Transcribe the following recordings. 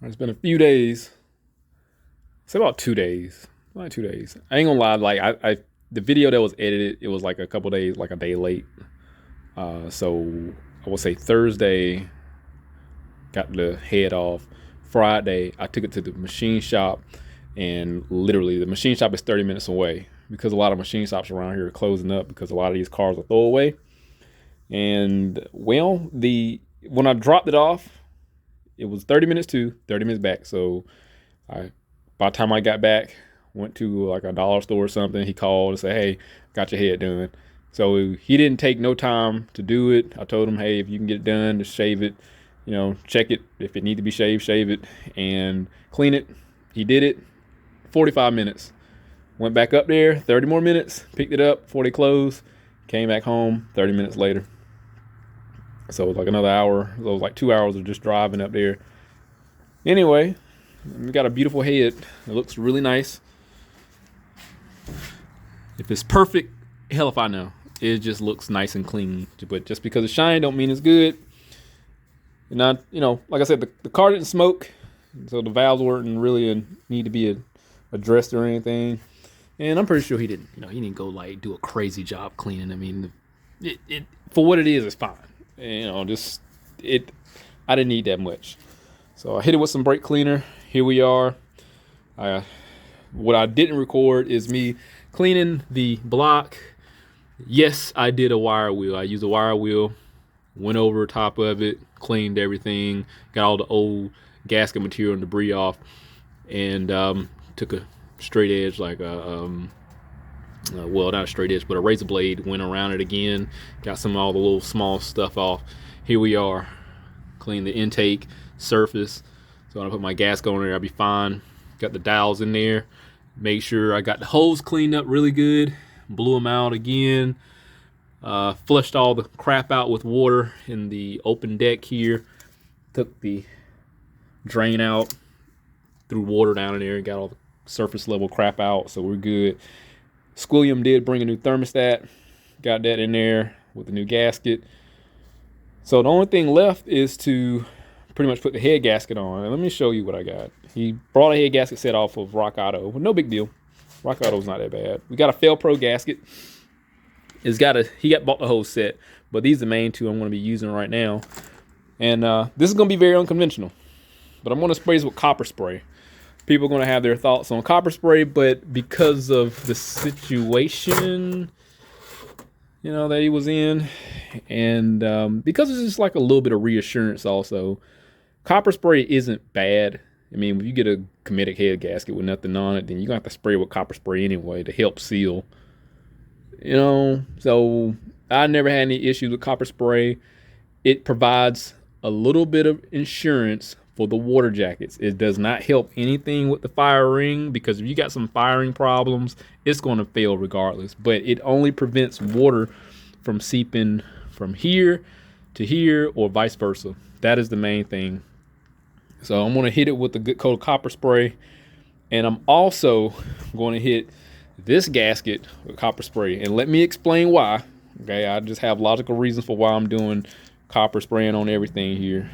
It's been a few days. It's about 2 days. Like 2 days. I ain't gonna lie. Like the video that was edited, it was like a couple days, like a day late. So I would say Thursday got the head off. Friday I took it to the machine shop, and literally the machine shop is 30 minutes away because a lot of machine shops around here are closing up because a lot of these cars are throwaway. And well, the when I dropped it off, it was 30 minutes to 30 minutes back. So I by the time I got back, went to like a dollar store or something. He called and said, "Hey, got your head done." So he didn't take no time to do it. I told him, "Hey, if you can get it done, just shave it. Check it. If it need to be shaved, shave it and clean it." He did it. 45 minutes. Went back up there. 30 more minutes. Picked it up before they closed. Came back home 30 minutes later. So it was like another hour. So it was like 2 hours of just driving up there. Anyway, we got a beautiful head. It looks really nice. If it's perfect, hell if I know. It just looks nice and clean. But just because it's shiny don't mean it's good. And not, like I said, the car didn't smoke, so the valves weren't really need to be addressed or anything. And I'm pretty sure he didn't, he didn't go like do a crazy job cleaning. I mean, it for what it is, it's fine. Just it. I didn't need that much. So I hit it with some brake cleaner. Here we are. What I didn't record is me cleaning the block. Yes, I did a wire wheel. I used a wire wheel, went over top of it, cleaned everything, got all the old gasket material and debris off, and took a straight edge, like well, not a straight edge, but a razor blade, went around it again, got some of all the little small stuff off. Here we are. Clean the intake surface. So when I put my gasket on there, I'll be fine. Got the dowels in there. Make sure I got the hose cleaned up really good. Blew them out again. Flushed all the crap out with water in the open deck here. Took the drain out. Threw water down in there and got all the surface level crap out. So we're good. Squilliam did bring a new thermostat. Got that in there with the new gasket. So the only thing left is to pretty much put the head gasket on. And let me show you what I got. He brought a head gasket set off of Rock Auto. No big deal. Rock Auto's not that bad. We got a Fail Pro gasket. He bought the whole set, but these are the main two I'm going to be using right now. And this is going to be very unconventional, but I'm going to spray this with copper spray. People are going to have their thoughts on copper spray, but because of the situation, that he was in, and because it's just like a little bit of reassurance also, copper spray isn't bad. I mean, if you get a Cometic head gasket with nothing on it, then you're going to have to spray it with copper spray anyway to help seal. So I never had any issues with copper spray. It provides a little bit of insurance for the water jackets. It does not help anything with the fire ring, because if you got some firing problems, it's going to fail regardless. But it only prevents water from seeping from here to here or vice versa. That is the main thing. So I'm going to hit it with a good coat of copper spray. And I'm also going to hit this gasket with copper spray. And let me explain why. Okay, I just have logical reasons for why I'm doing copper spraying on everything here.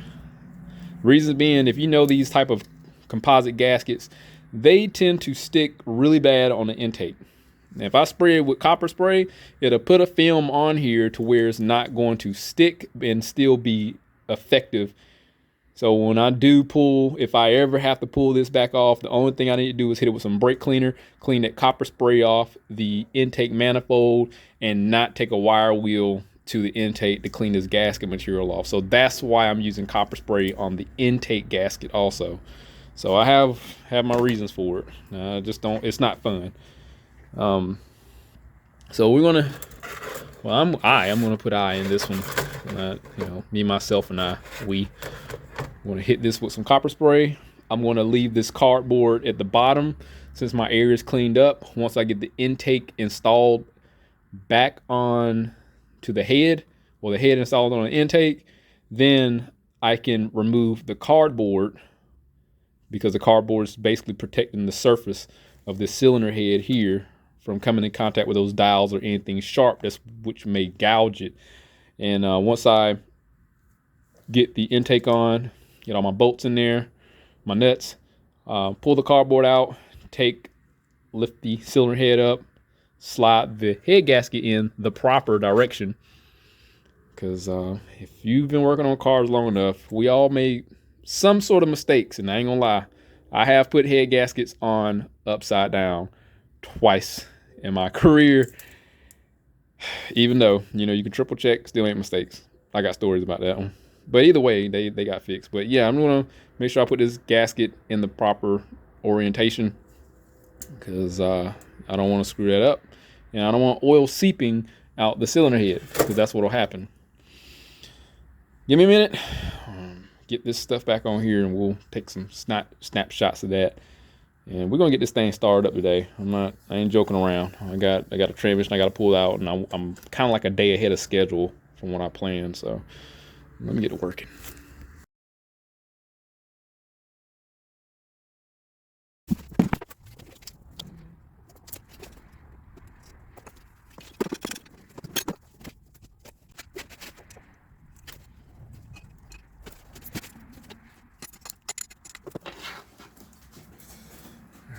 Reasons being, if you know these type of composite gaskets, they tend to stick really bad on the intake. Now, if I spray it with copper spray, it'll put a film on here to where it's not going to stick and still be effective. So when I do pull, if I ever have to pull this back off, the only thing I need to do is hit it with some brake cleaner, clean that copper spray off the intake manifold, and not take a wire wheel to the intake to clean this gasket material off. So that's why I'm using copper spray on the intake gasket also. So I have my reasons for it. Just don't, it's not fun. So we're gonna, well, I'm gonna put I in this one. Me, myself, and we want to hit this with some copper spray. I'm going to leave this cardboard at the bottom since my area is cleaned up. Once I get the intake installed back on to the head, or the head installed on the intake, then I can remove the cardboard, because the cardboard is basically protecting the surface of this cylinder head here from coming in contact with those dials or anything sharp which may gouge it. And once I get the intake on, get all my bolts in there, my nuts, pull the cardboard out, lift the cylinder head up, slide the head gasket in the proper direction. Because if you've been working on cars long enough, we all made some sort of mistakes. And I ain't gonna lie, I have put head gaskets on upside down twice in my career. Even though, you can triple check, still ain't mistakes. I got stories about that one. But either way, they got fixed. But yeah, I'm gonna make sure I put this gasket in the proper orientation, because I don't want to screw that up, and I don't want oil seeping out the cylinder head, because that's what'll happen. Give me a minute, get this stuff back on here, and we'll take some snapshots of that. And we're gonna get this thing started up today. I ain't joking around. I got a transmission I got to pull out, and I'm kind of like a day ahead of schedule from what I planned. So let me get to working.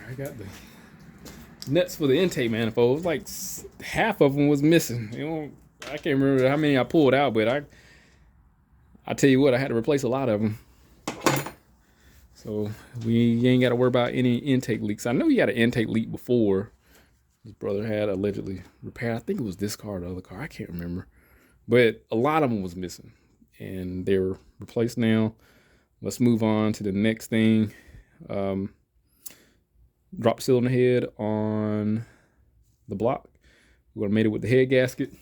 I got the nuts for the intake manifold. It was like half of them was missing. I can't remember how many I pulled out, but I tell you what, I had to replace a lot of them. So we ain't got to worry about any intake leaks. I know he had an intake leak before. His brother had allegedly repaired. I think it was this car or the other car. I can't remember. But a lot of them was missing, and they were replaced now. Let's move on to the next thing. Drop cylinder head on the block. We're gonna mate it with the head gasket.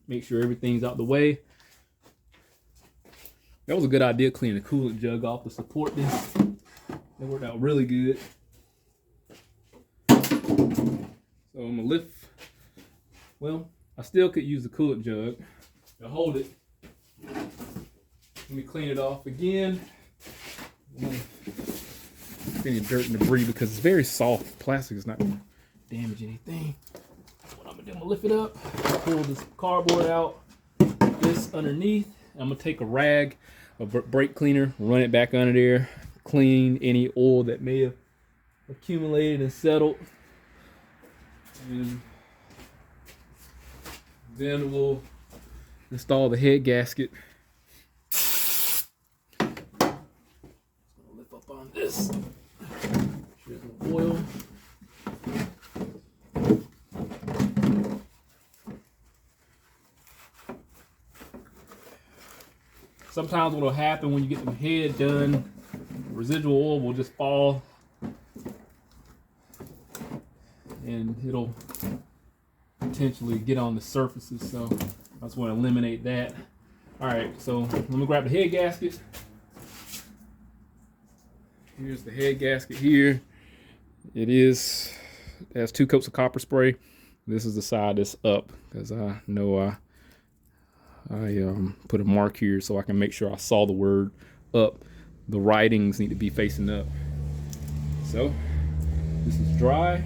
Make sure everything's out the way. That was a good idea, cleaning the coolant jug off to support this. That worked out really good. So I'm gonna lift. Well, I still could use the coolant jug to hold it. Let me clean it off again. Any dirt and debris, because it's very soft. Plastic is not gonna damage anything. What I'm gonna do, I'm gonna lift it up, pull this cardboard out, this underneath. I'm gonna take a rag, a brake cleaner, run it back under there, clean any oil that may have accumulated and settled. And then we'll install the head gasket. Lift up on this. Oil. Sometimes what will happen when you get the head done, residual oil will just fall, and it'll potentially get on the surfaces. So I just want to eliminate that. All right, so let me grab the head gasket. Here's the head gasket here. It has 2 coats of copper spray. This is the side that's up, because I know I put a mark here so I can make sure I saw the word up. The writings need to be facing up. So this is dry.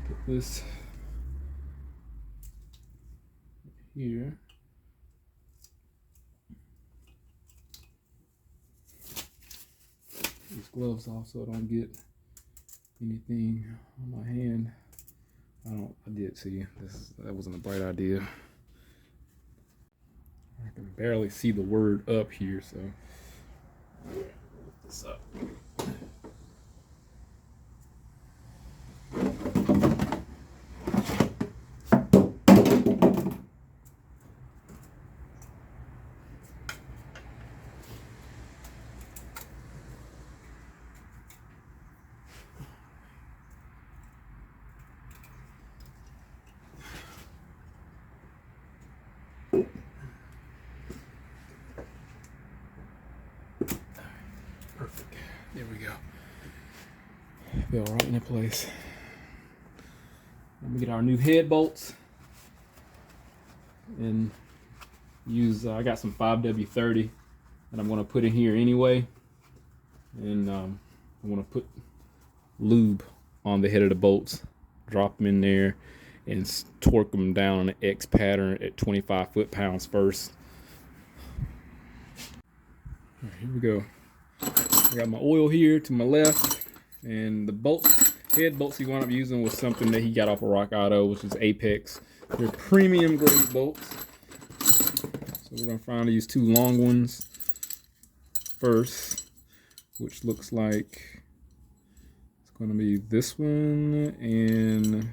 Put this here. These gloves off so I don't get anything on my hand. I did see that wasn't a bright idea. I can barely see the word up here, so what's up? Perfect. There we go. Fell right into place. Let me get our new head bolts and use. I got some 5W30 that I'm going to put in here anyway, and I'm going to put lube on the head of the bolts. Drop them in there and torque them down on an X pattern at 25 foot-pounds first. All right, here we go. I got my oil here to my left, and the bolts, head bolts he wound up using was something that he got off of Rock Auto, which is Apex. They're premium grade bolts. So we're gonna find these two long ones first, which looks like it's gonna be this one and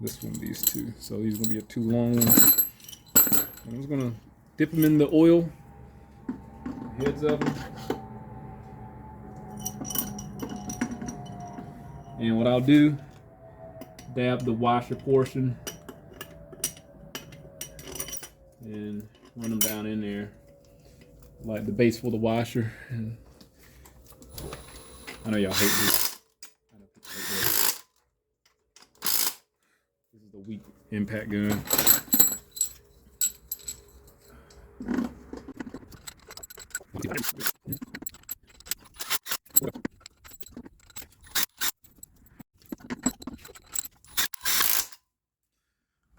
this one, these two. So these are gonna be two long ones. I'm just gonna dip them in the oil, heads of them. And what I'll do, dab the washer portion and run them down in there, like the base for the washer. And I know y'all hate this. This is the weak impact gun.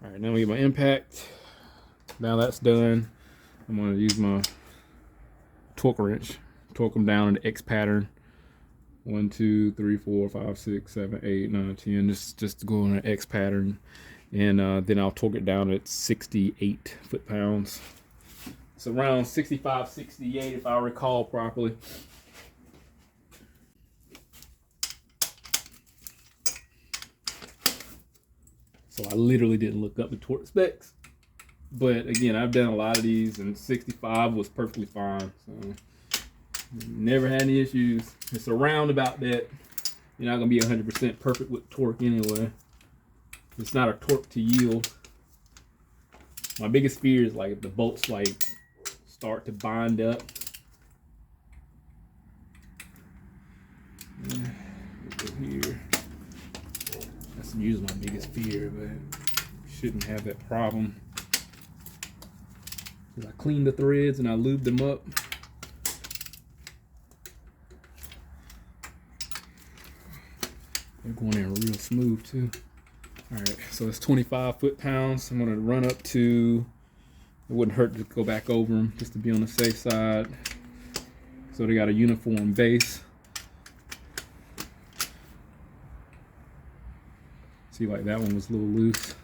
All right, now we get my impact. Now that's done, I'm going to use my torque wrench, torque them down in the X pattern. 1, 2, 3, 4, 5, 6, 7, 8, 9, 10. Just to go in an X pattern, and then I'll torque it down at 68 foot-pounds. It's around 65, 68 if I recall properly. So I literally didn't look up the torque specs, but again, I've done a lot of these, and 65 was perfectly fine. So never had any issues. It's around about that. You're not gonna be 100% perfect with torque anyway. It's not a torque to yield. My biggest fear is like if the bolts like start to bind up. Yeah, go here. That's usually my biggest fear, but shouldn't have that problem. I cleaned the threads and I lubed them up. They're going in real smooth too. All right, so it's 25 foot-pounds. I'm gonna run up to, it wouldn't hurt to go back over them just to be on the safe side. So they got a uniform base. See, like that one was a little loose.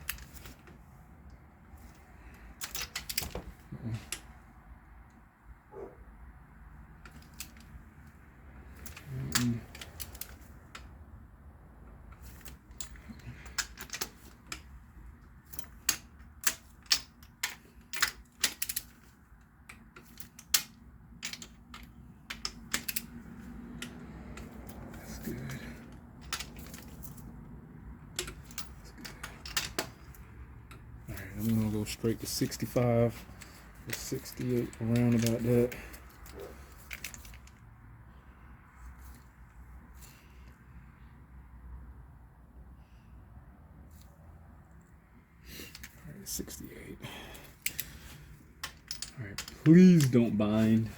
I'm gonna go straight to 65 or 68, around about that. All right, 68. All right, please don't bind.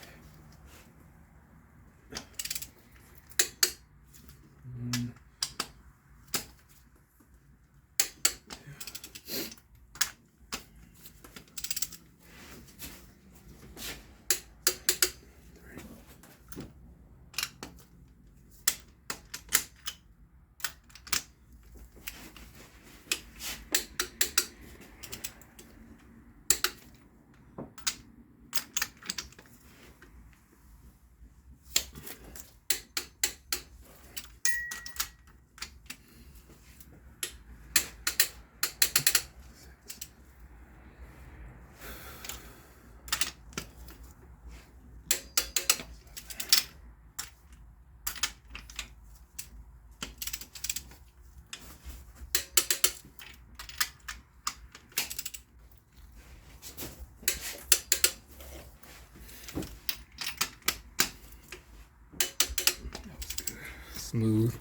Smooth.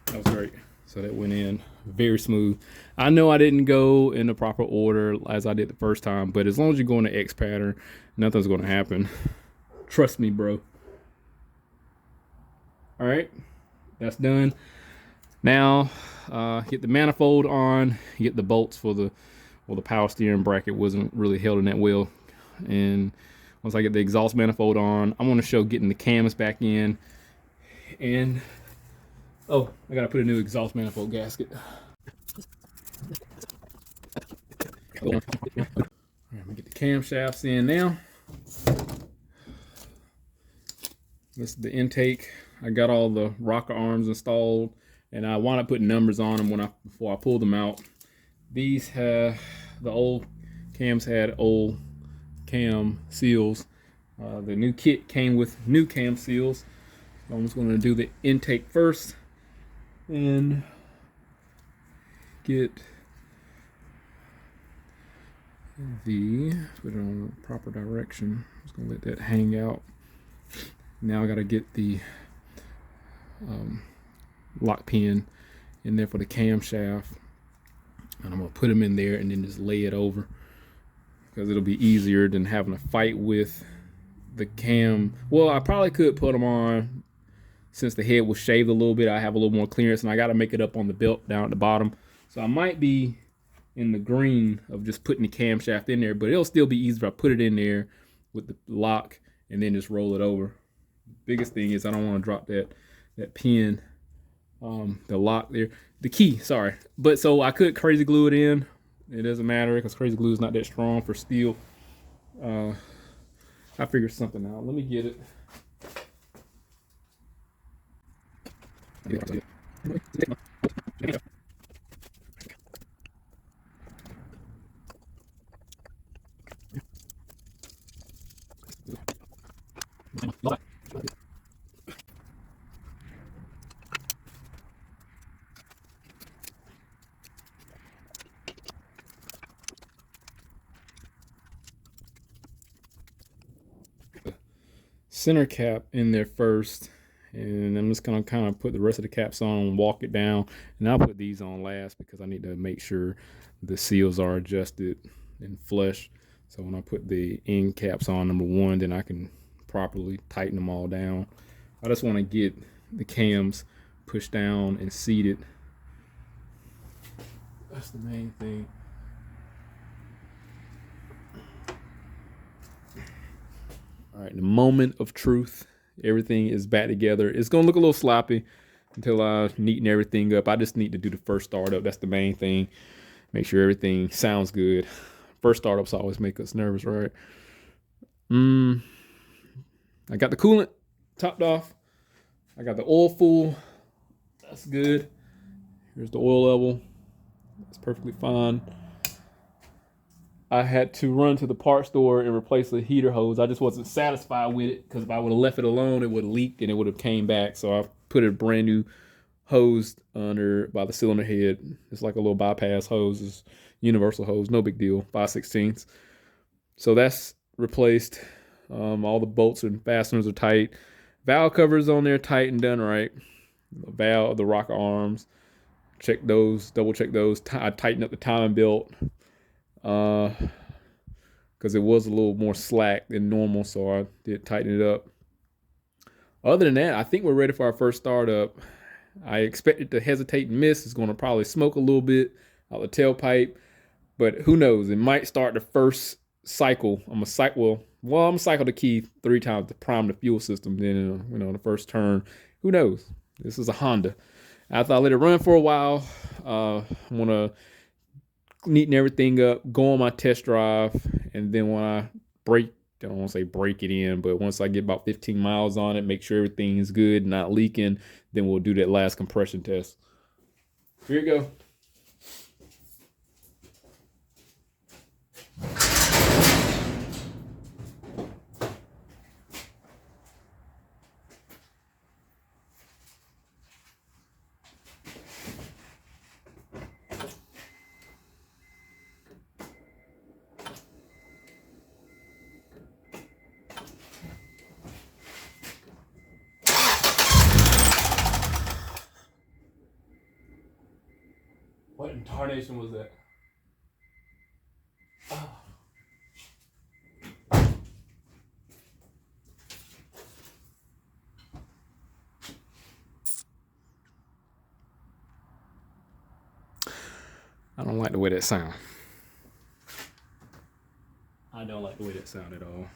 That was great. So that went in very smooth. I know I didn't go in the proper order as I did the first time, but as long as you go in the X pattern, nothing's going to happen. Trust me, bro. All right, that's done. Now, get the manifold on, get the bolts for the, well, the power steering bracket wasn't really held in that well. And Once I get the exhaust manifold on, I want to show getting the cams back in. And oh, I gotta put a new exhaust manifold gasket. All right, I'm gonna get the camshafts in now. This is the intake. I got all the rocker arms installed, and I wound up putting numbers on them before I pulled them out. These have the old cams had old cam seals. The new kit came with new cam seals. So I'm just going to do the intake first and get put it on the proper direction. I'm just going to let that hang out. Now I got to get the lock pin in there for the camshaft, and I'm going to put them in there and then just lay it over, because it'll be easier than having to fight with the cam. Well, I probably could put them on since the head was shaved a little bit. I have a little more clearance, and I got to make it up on the belt down at the bottom. So I might be in the green of just putting the camshaft in there, but it'll still be easier if I put it in there with the lock and then just roll it over. The biggest thing is I don't want to drop that pin, the lock there, the key, sorry. But so I could crazy glue it in. It doesn't matter because crazy glue is not that strong for steel. I figured something out. Let me get it. Center cap in there first, and I'm just gonna kind of put the rest of the caps on and walk it down, and I'll put these on last because I need to make sure the seals are adjusted and flush. So when I put the end caps on, number one, then I can properly tighten them all down. I just want to get the cams pushed down and seated. That's the main thing. All right, the moment of truth. Everything is back together. It's gonna look a little sloppy until I neaten everything up. I just need to do the first startup. That's the main thing. Make sure everything sounds good. First startups always make us nervous, right? I got the coolant topped off. I got the oil full. That's good. Here's the oil level. That's perfectly fine. I had to run to the parts store and replace the heater hose. I just wasn't satisfied with it, because if I would have left it alone, it would have leaked and it would have came back. So I put a brand new hose under by the cylinder head. It's like a little bypass hose. It's universal hose, no big deal, 5/16. So that's replaced. All the bolts and fasteners are tight. Valve covers on there tight and done right. The rocker arms, check those, double check those. I tightened up the timing belt because it was a little more slack than normal, so I did tighten it up. Other than that, I think we're ready for our first startup. I expect it to hesitate and miss. It's going to probably smoke a little bit out the tailpipe, but who knows? It might start the first cycle. I'm gonna cycle the key 3 times to prime the fuel system. Then the first turn, who knows? This is a Honda. After I let it run for a while, I'm gonna neaten everything up, go on my test drive, and then when I don't want to say break it in, but once I get about 15 miles on it, make sure everything is good, not leaking, then we'll do that last compression test. Here you go. What in tarnation was that? Oh. I don't like the way that sound. I don't like the way that sound at all.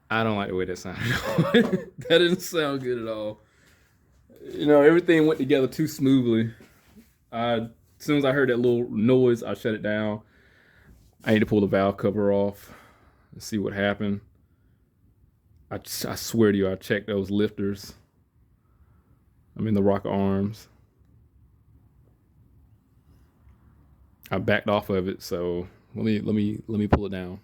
I don't like the way that sounded. That didn't sound good at all. You know, everything went together too smoothly. As soon as I heard that little noise, I shut it down. I need to pull the valve cover off and see what happened. I swear to you, I checked those lifters. I mean the rocker arms. I backed off of it, so let me pull it down.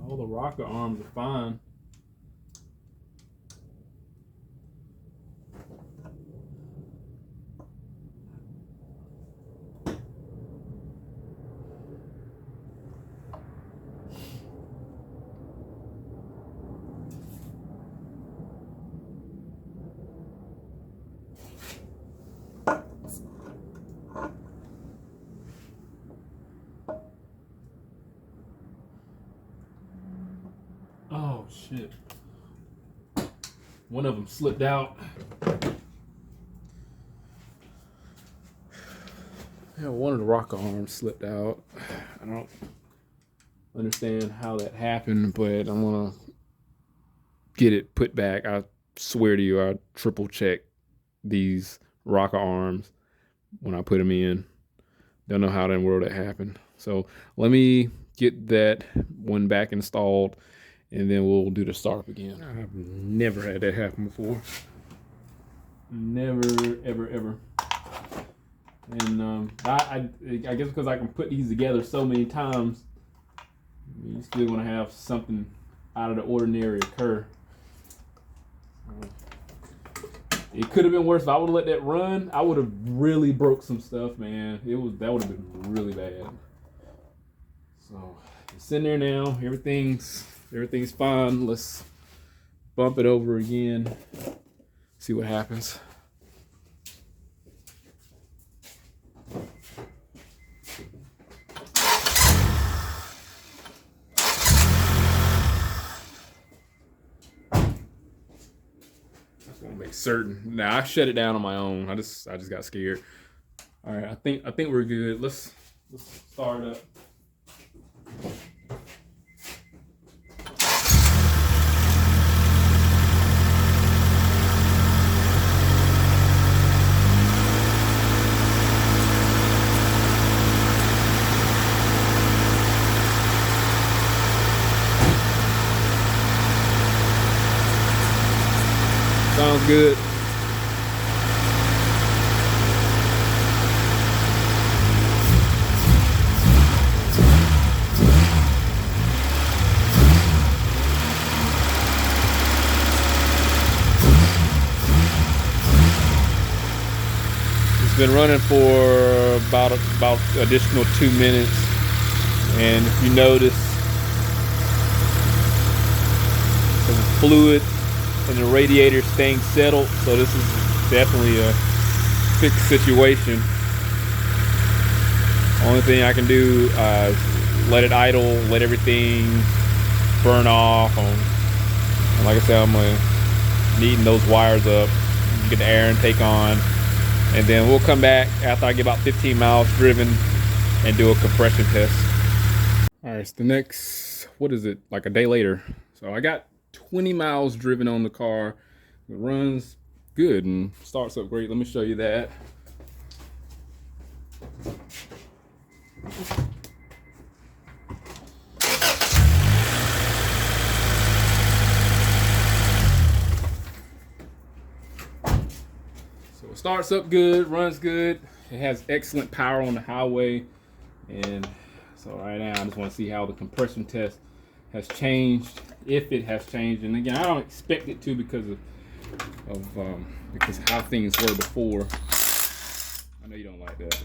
All the rocker arms are fine. Oh shit. One of them slipped out. Yeah, one of the rocker arms slipped out. I don't understand how that happened, but I'm gonna get it put back. I swear to you, I triple checked these rocker arms when I put them in. Don't know how in the world that happened. So let me get that one back installed, and then we'll do the startup again. I've never had that happen before. Never, ever, ever. And I guess because I can put these together so many times, you're still gonna have something out of the ordinary occur. It could have been worse. If I would have let that run, I would have really broke some stuff, man. That would have been really bad. So it's in there now. Everything's fine. Let's bump it over again. See what happens. Make certain. Now I shut it down on my own. I just got scared. All right, I think we're good. Let's start up. Sounds good. It's been running for about additional 2 minutes, and if you notice, the fluid and the radiator staying settled, so this is definitely a fixed situation. Only thing I can do is let it idle, let everything burn off. And like I said, I'm gonna neaten those wires up, get the air intake on, and then we'll come back after I get about 15 miles driven and do a compression test. All right, so the next, what is it, like a day later. So I got 20 miles driven on the car. It runs good and starts up great. Let me show you that. So it starts up good, runs good. It has excellent power on the highway. And so right now I just want to see how the compression test has changed, if it has changed. And again, I don't expect it to because of how things were before. I know you don't like that.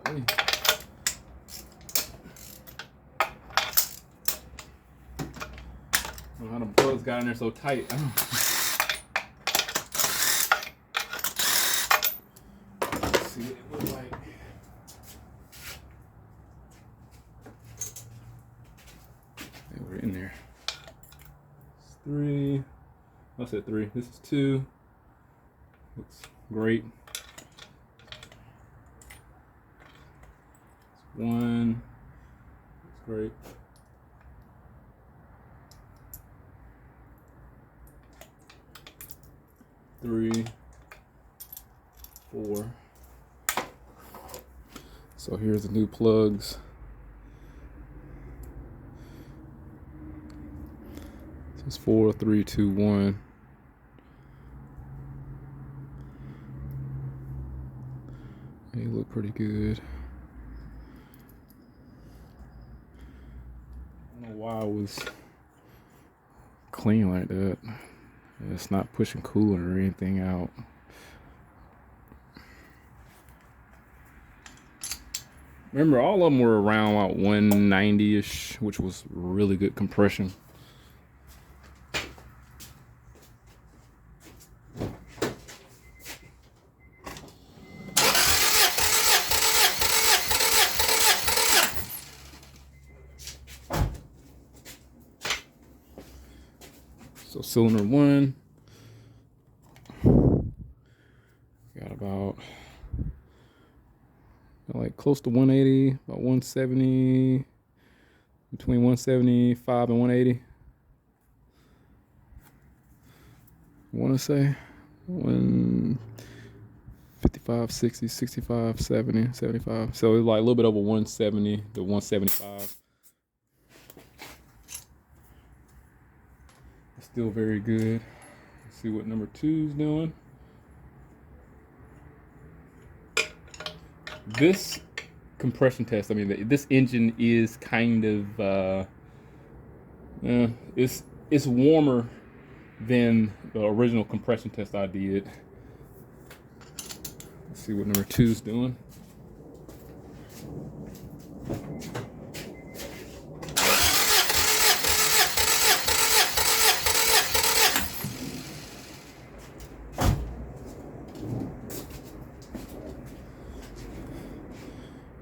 Golly. I don't know how the plugs got in there so tight. see what it looks like. And we're in there. It's 3. I said 3. This is 2. Looks great. It's 1. Looks great. 3, 4. So here's the new plugs. So it's 4, 3, 2, 1. They look pretty good. I don't know why I was clean like that. It's not pushing coolant or anything out. Remember, all of them were around like 190-ish, which was really good compression. So cylinder 1 got about like close to 180, about 170, between 175 and 180. I want to say 155, 60, 65, 70, 75. So it's like a little bit over 170 to 175. Still very good. Let's see what number 2 is doing. This compression test, I mean, this engine is kind of it's warmer than the original compression test I did. Let's see what number 2 is doing.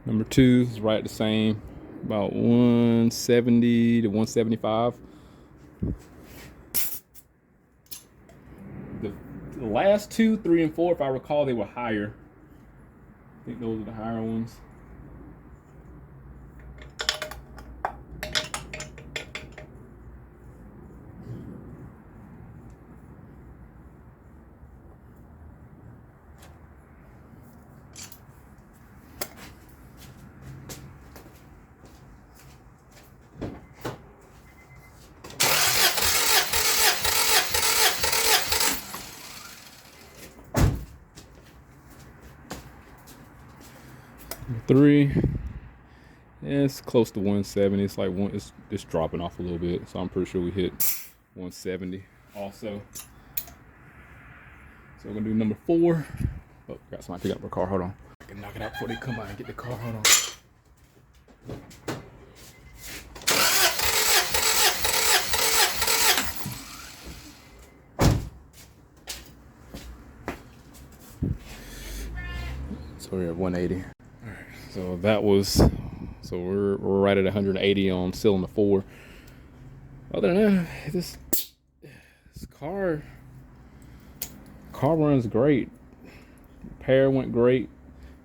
Number 2 is right the same, about 170 to 175. The last 2, 3, and 4, if I recall, they were higher. I think those are the higher ones. Number 3, it's close to 170. It's like it's dropping off a little bit, so I'm pretty sure we hit 170 also. So we're gonna do number 4. Oh, got somebody pick up our car. Hold on. I can knock it out before they come out and get the car. Hold on. So we're at 180. So that was, so we're right at 180 on cylinder 4. Other than that, this car runs great. Repair went great,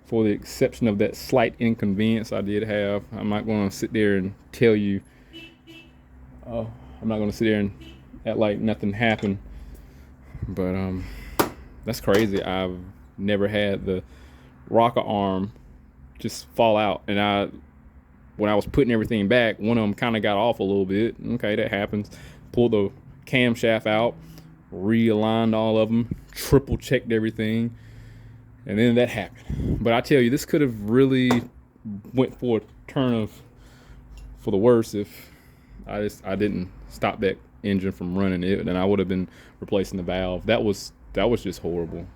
for the exception of that slight inconvenience I did have. I'm not going to sit there and tell you. I'm not going to sit there and act like nothing happened. But that's crazy. I've never had the rocker arm just fall out, and when I was putting everything back, one of them kind of got off a little bit. Okay, that happens. Pulled the camshaft out, realigned all of them, triple checked everything, and then that happened. But I tell you, this could have really went for a turn for the worse if I didn't stop that engine from running it, and I would have been replacing the valve. That was just horrible.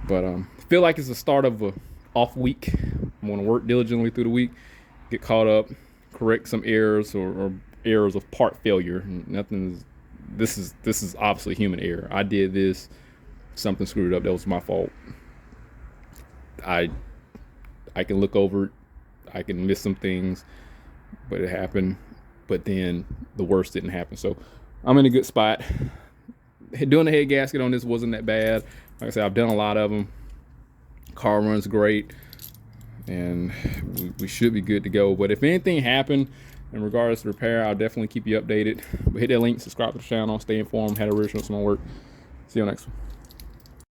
But I feel like it's the start of a off week. I'm going to work diligently through the week, get caught up, correct some errors or errors of part failure. This is obviously human error. I did this, something screwed up. That was my fault. I can look over it, I can miss some things, but it happened. But then the worst didn't happen. So I'm in a good spot. Doing the head gasket on this wasn't that bad. Like I said, I've done a lot of them. Car runs great, and we should be good to go. But if anything happened in regards to repair, I'll definitely keep you updated. But hit that link, subscribe to the channel, stay informed, had a original some more work. See you next one.